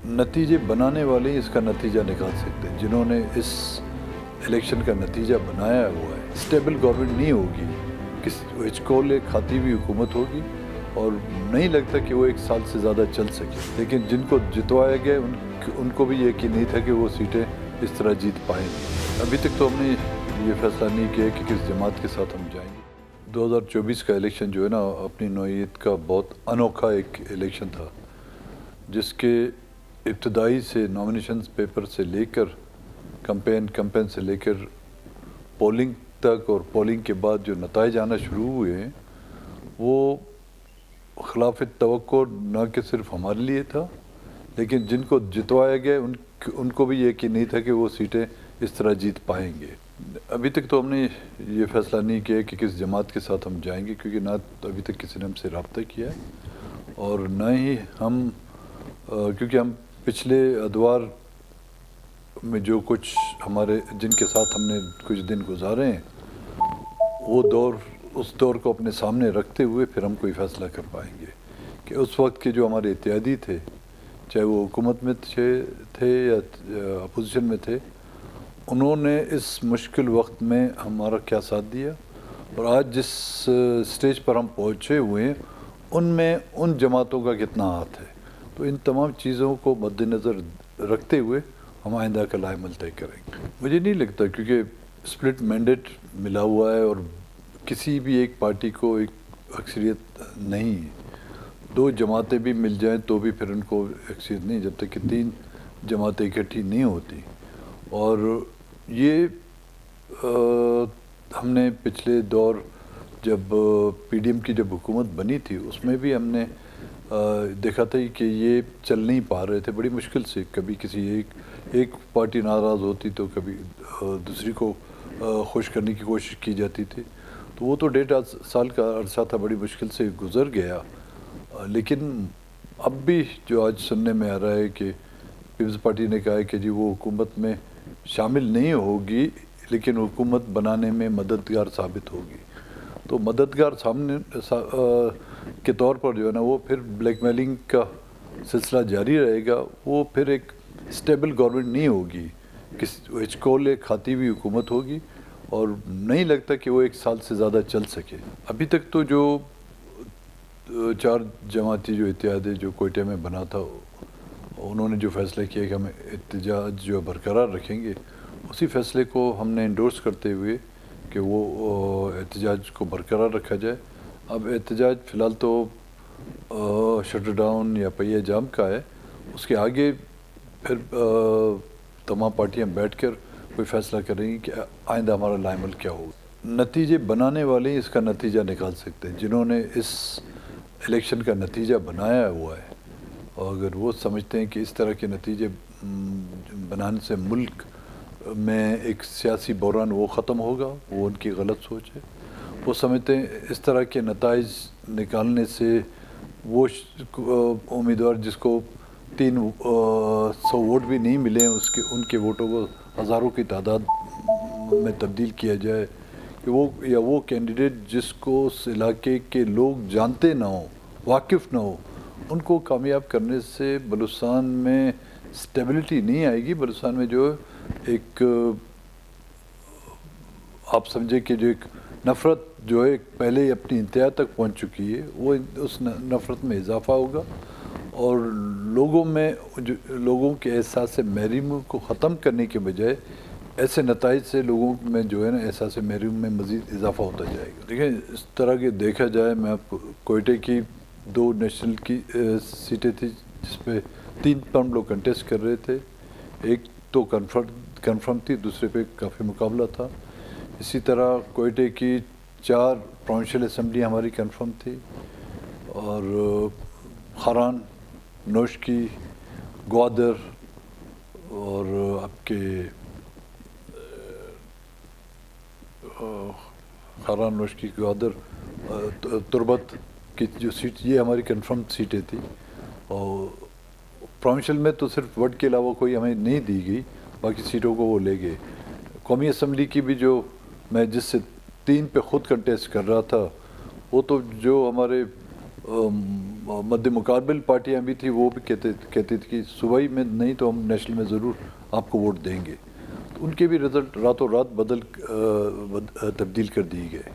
نتیجے بنانے والے ہی اس کا نتیجہ نکال سکتے ہیں. جنہوں نے اس الیکشن کا نتیجہ بنایا ہوا ہے. اسٹیبل گورنمنٹ نہیں ہوگی, ہچکولے کھاتی ہوئی حکومت ہوگی, اور نہیں لگتا کہ وہ 1 سال سے زیادہ چل سکے. لیکن جن کو جتوایا گیا ان کو بھی یقین نہیں تھا کہ وہ سیٹیں اس طرح جیت پائیں گے. ابھی تک تو ہم نے یہ فیصلہ نہیں کیا کہ کس جماعت کے ساتھ ہم جائیں گے. 2024 کا الیکشن جو ہے نا, اپنی نوعیت کا بہت انوکھا ایک الیکشن تھا, جس کے ابتدائی سے نامینیشنز پیپر سے لے کر کمپین سے لے کر پولنگ تک, اور پولنگ کے بعد جو نتائج آنا شروع ہوئے ہیں وہ خلاف توقع نہ کہ صرف ہمارے لیے تھا, لیکن جن کو جتوایا گیا ان کو بھی یقین نہیں تھا کہ وہ سیٹیں اس طرح جیت پائیں گے. ابھی تک تو ہم نے یہ فیصلہ نہیں کیا کہ کس جماعت کے ساتھ ہم جائیں گے, کیونکہ نہ ابھی تک کسی نے ہم سے رابطہ کیا ہے, اور نہ ہی ہم کیونکہ ہم پچھلے ادوار میں جو کچھ ہمارے جن کے ساتھ ہم نے کچھ دن گزارے ہیں, وہ اس دور کو اپنے سامنے رکھتے ہوئے پھر ہم کوئی فیصلہ کر پائیں گے کہ اس وقت کے جو ہمارے اتحادی تھے, چاہے وہ حکومت میں تھے یا اپوزیشن میں تھے, انہوں نے اس مشکل وقت میں ہمارا کیا ساتھ دیا, اور آج جس سٹیج پر ہم پہنچے ہوئے ہیں ان میں ان جماعتوں کا کتنا ہاتھ ہے. تو ان تمام چیزوں کو مد نظر رکھتے ہوئے ہم آئندہ کا لائحہ عمل طے کریں گے. مجھے نہیں لگتا, کیونکہ اسپلٹ مینڈیٹ ملا ہوا ہے اور کسی بھی ایک پارٹی کو ایک اکثریت نہیں ہے. 2 جماعتیں بھی مل جائیں تو بھی پھر ان کو اکثریت نہیں, جب تک کہ 3 جماعتیں اکٹھی نہیں ہوتی. اور یہ ہم نے پچھلے دور جب پی ڈی ایم کی جب حکومت بنی تھی, اس میں بھی ہم نے دیکھا تھا کہ یہ چل نہیں پا رہے تھے بڑی مشکل سے. کبھی کسی ایک پارٹی ناراض ہوتی تو کبھی دوسری کو خوش کرنے کی کوشش کی جاتی تھی. تو وہ تو 1.5 سال کا عرصہ تھا, بڑی مشکل سے گزر گیا. لیکن اب بھی جو آج سننے میں آ رہا ہے کہ پیپلز پارٹی نے کہا ہے کہ جی وہ حکومت میں شامل نہیں ہوگی, لیکن حکومت بنانے میں مددگار ثابت ہوگی. تو مددگار سامنے کے طور پر جو ہے نا, وہ پھر بلیک میلنگ کا سلسلہ جاری رہے گا. وہ پھر ایک اسٹیبل گورنمنٹ نہیں ہوگی, ہچکولے کھاتی ہوئی حکومت ہوگی, اور نہیں لگتا کہ وہ 1 سال سے زیادہ چل سکے. ابھی تک تو جو 4 جماعتی جو اتحاد جو کوئٹہ میں بنا تھا, انہوں نے جو فیصلہ کیا کہ ہم احتجاج جو برقرار رکھیں گے, اسی فیصلے کو ہم نے انڈورس کرتے ہوئے کہ وہ احتجاج کو برقرار رکھا جائے. اب احتجاج فی الحال تو شٹر ڈاؤن یا پہیہ جام کا ہے, اس کے آگے پھر تمام پارٹیاں بیٹھ کر کوئی فیصلہ کریں گی کہ آئندہ ہمارا لائحہ عمل کیا ہوگا. نتیجے بنانے والے ہی اس کا نتیجہ نکال سکتے ہیں. جنہوں نے اس الیکشن کا نتیجہ بنایا ہوا ہے, اور اگر وہ سمجھتے ہیں کہ اس طرح کے نتیجے بنانے سے ملک میں ایک سیاسی بحران وہ ختم ہوگا, وہ ان کی غلط سوچ ہے. وہ سمجھتے ہیں اس طرح کے نتائج نکالنے سے وہ امیدوار جس کو 300 ووٹ بھی نہیں ملے ہیں, ان کے ووٹوں کو ہزاروں کی تعداد میں تبدیل کیا جائے, کہ وہ کینڈیڈیٹ جس کو اس علاقے کے لوگ جانتے نہ ہوں, واقف نہ ہوں, ان کو کامیاب کرنے سے بلوچستان میں اسٹیبلٹی نہیں آئے گی. بلوچستان میں جو ایک آپ سمجھے کہ جو ایک نفرت جو ہے پہلے اپنی انتہا تک پہنچ چکی ہے, وہ اس نفرت میں اضافہ ہوگا, اور لوگوں کے احساس محرومی کو ختم کرنے کے بجائے ایسے نتائج سے لوگوں میں جو ہے نا احساس محرومی میں مزید اضافہ ہوتا جائے گا. دیکھیں اس طرح کے دیکھا جائے, میں آپ کو کوئٹہ کی 2 نیشنل کی سیٹیں تھیں جس پہ 3 ٹرم لوگ کنٹیسٹ کر رہے تھے. ایک تو کنفرم تھی, دوسرے پہ کافی مقابلہ تھا. اسی طرح کوئٹہ کی 4 پروونشل اسمبلی ہماری کنفرم تھی, اور خاران, نوشکی, گوادر, اور آپ کے خاران, نوشکی, گوادر, تربت کی جو سیٹ, یہ ہماری کنفرم سیٹیں تھیں. اور پروونشل میں تو صرف وڈ کے علاوہ کوئی ہمیں نہیں دی گئی, باقی سیٹوں کو وہ لے گئے. قومی اسمبلی کی بھی جو میں جس سے 3 پہ خود کنٹیسٹ کر رہا تھا, وہ تو جو ہمارے مد مقابل پارٹیاں بھی تھیں، وہ بھی کہتی تھی کہ صوبائی میں نہیں تو ہم نیشنل میں ضرور آپ کو ووٹ دیں گے. تو ان کے بھی رزلٹ راتوں رات تبدیل کر دیے گئے.